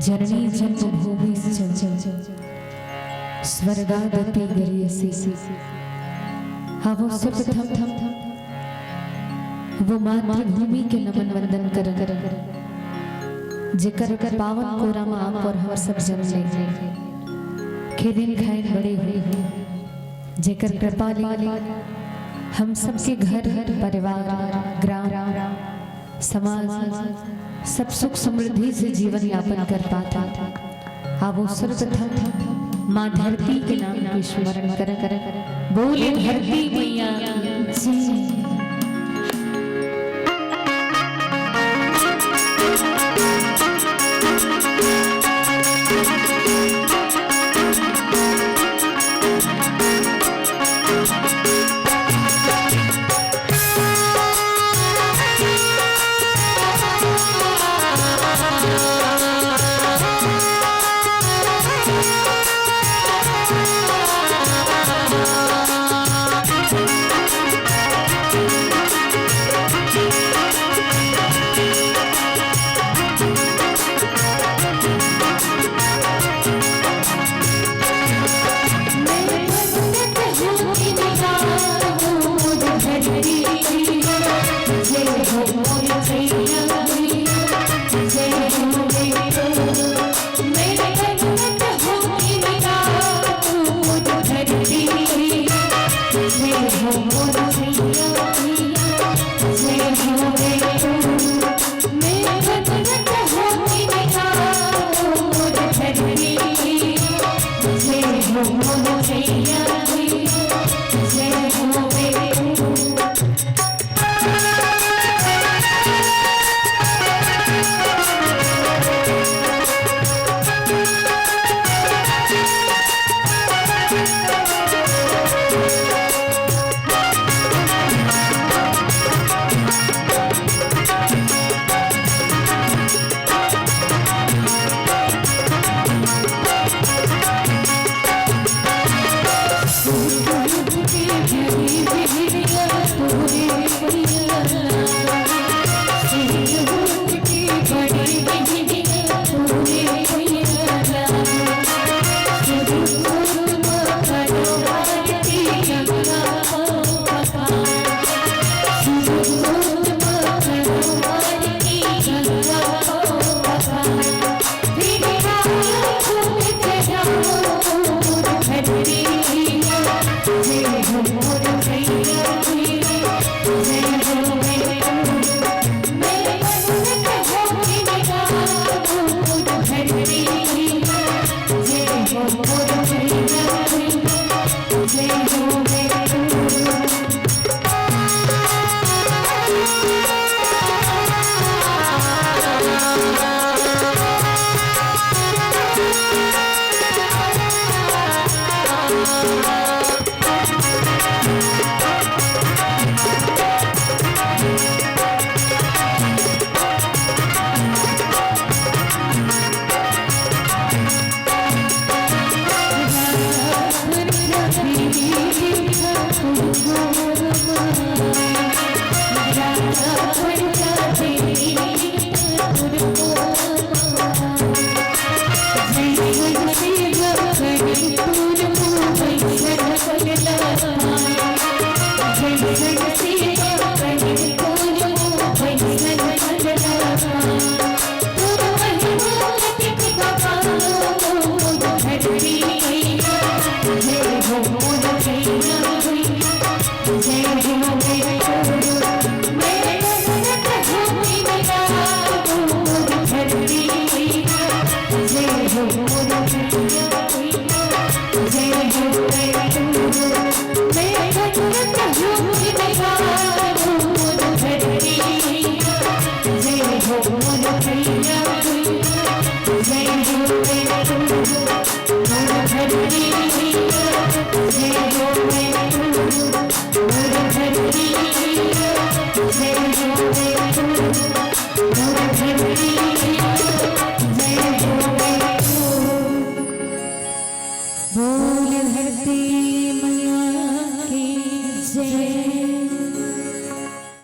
जननी जन्मभूमि स्वर्गादपि गरीयसी। हाँ वो सर्वप्रथम वो मातृभूमि के नमन वंदन कर जेकर पावन कोरा में आप और हम सब जन ले खेदिन खाइन बड़े हुए जेकर कृपा ले हम सबके घर परिवार ग्राम समाज सब सुख समृद्धि से जीवन यापन कर पाता। आप सर्वप्रथम माँ धरती के नाम की स्मरण कर बोले धरती मैया जी। बोल धरती मैया की जय।